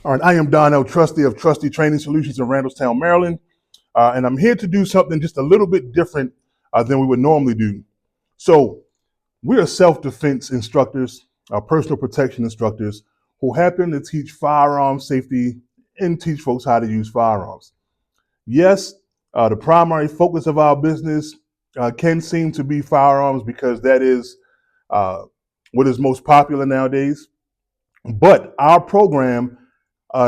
All right, I am Trusty of Trusty Training Solutions in Randallstown, Maryland, and I'm here to do something just a little bit different than we would normally do. So, we are self-defense instructors, personal protection instructors who happen to teach firearm safety and teach folks how to use firearms. Yes, the primary focus of our business can seem to be firearms because that is uh, what is most popular nowadays. But our program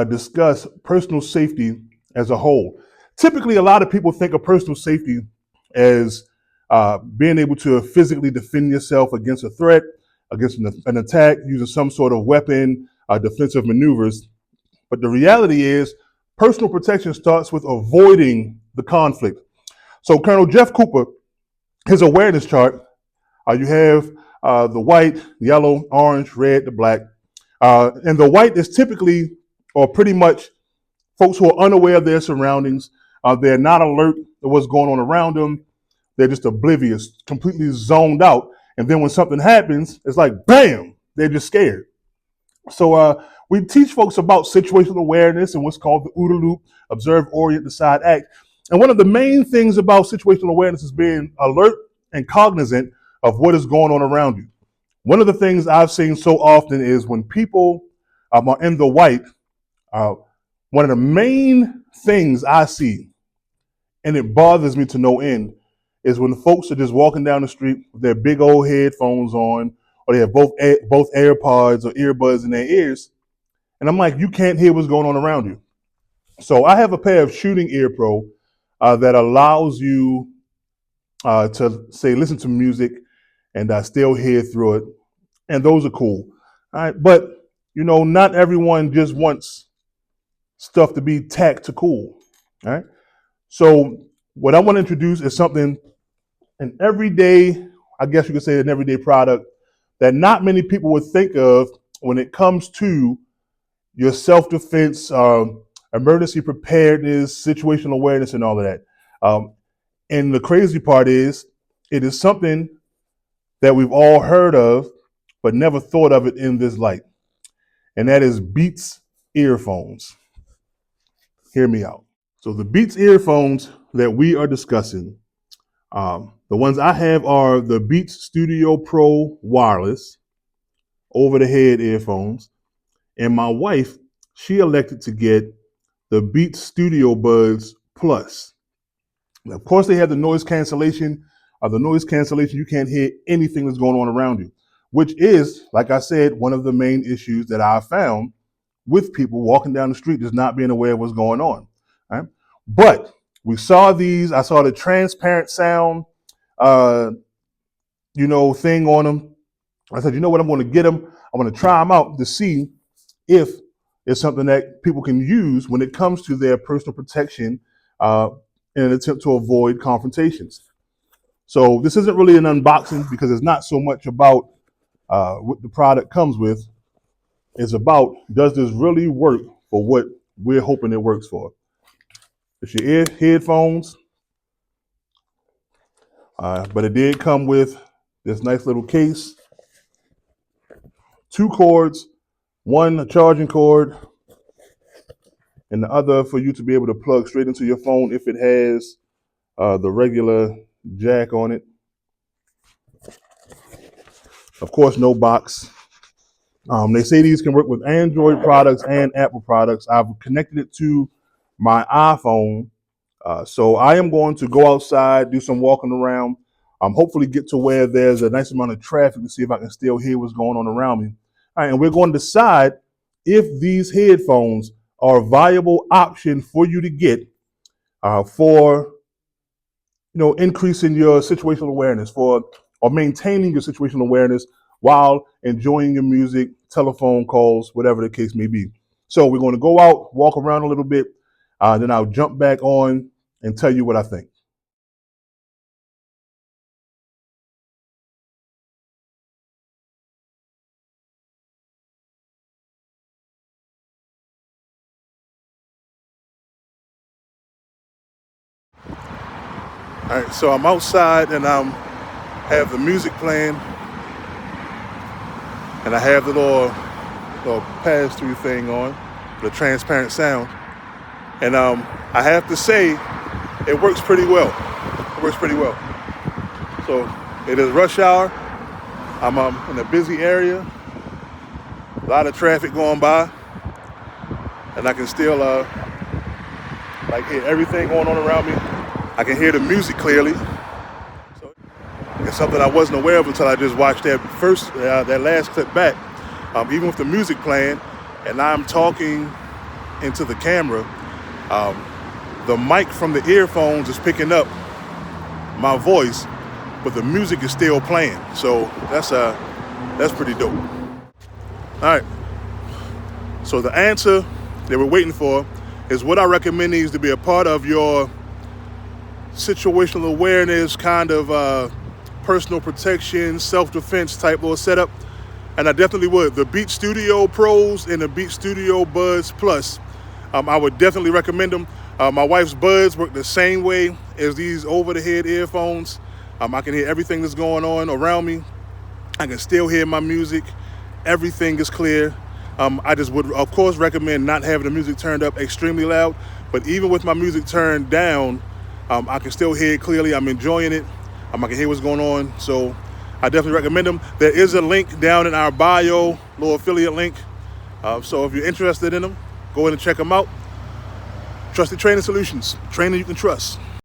discuss personal safety as a whole. Typically, a lot of people think of personal safety as being able to physically defend yourself against a threat, against an attack, using some sort of weapon, defensive maneuvers. But the reality is, personal protection starts with avoiding the conflict. So, Colonel Jeff Cooper, his awareness chart, you have the white, yellow, orange, red, the black. And the white is typically, or pretty much, folks who are unaware of their surroundings. They're not alert to what's going on around them. They're just oblivious, completely zoned out. And then when something happens, it's like, bam, they're just scared. So we teach folks about situational awareness and what's called the OODA loop: observe, orient, decide, act. And one of the main things about situational awareness is being alert and cognizant of what is going on around you. One of the things I've seen so often is when people are in the white, uh, one of the main things I see, and it bothers me to no end, is when folks are just walking down the street with their big old headphones on, or they have both AirPods or earbuds in their ears, and I'm like, you can't hear what's going on around you. So I have a pair of Shooting Ear Pro that allows you to say listen to music and still hear through it, and those are cool. All right, but not everyone just wants stuff to be tactical. All right. So what I want to introduce is something, an everyday, I guess you could say an everyday product that not many people would think of when it comes to your self-defense, emergency preparedness, situational awareness, and all of that. Um, and the crazy part is, it is something that we've all heard of, but never thought of it in this light. And that is Beats earphones. Hear me out. So the Beats earphones that we are discussing, the ones I have are the Beats Studio Pro wireless over the head earphones. And my wife, she elected to get the Beats Studio Buds Plus. Now, of course, they have the noise cancellation. You can't hear anything that's going on around you, which is, like I said, one of the main issues that I found with people walking down the street just not being aware of what's going on. Right? But we saw these. I saw the transparent sound, uh, thing on them. I said, you know what? I'm going to get them. I'm going to try them out to see if it's something that people can use when it comes to their personal protection uh, in an attempt to avoid confrontations. So this isn't really an unboxing because it's not so much about what the product comes with. It's about, does this really work for what we're hoping it works for? It's your headphones, but it did come with this nice little case, 2 cords, one a charging cord, and the other for you to be able to plug straight into your phone if it has the regular jack on it. Of course, no box. They say these can work with Android products and Apple products. I've connected it to my iPhone. So I am going to go outside, do some walking around, hopefully get to where there's a nice amount of traffic to see if I can still hear what's going on around me. All right, and we're going to decide if these headphones are a viable option for you to get for increasing your situational awareness, or maintaining your situational awareness while enjoying your music, telephone calls, whatever the case may be. So we're going to go out, walk around a little bit, then I'll jump back on and tell you what I think. All right, so I'm outside and I have the music playing, and I have the little pass-through thing on. the transparent sound. And I have to say, it works pretty well. It works pretty well. So it is rush hour. I'm in a busy area, a lot of traffic going by, and I can still like hear everything going on around me. I can hear the music clearly. So it's something I wasn't aware of until I just watched that last clip back. Even with the music playing, and I'm talking into the camera, the mic from the earphones is picking up my voice, but the music is still playing. So that's pretty dope. All right. So the answer that we're waiting for is what I recommend needs to be a part of your situational awareness kind of personal protection, self-defense type little setup. And I definitely would. The Beat Studio Pros and the Beat Studio Buds Plus, I would definitely recommend them. My wife's buds work the same way as these over-the-head earphones. I can hear everything that's going on around me. I can still hear my music. Everything is clear. I just would, of course, recommend not having the music turned up extremely loud. But even with my music turned down, I can still hear it clearly. I'm enjoying it. I can hear what's going on. So I definitely recommend them. There is a link down in our bio, little affiliate link. So if you're interested in them, go ahead and check them out. Trusty Training Solutions, training you can trust.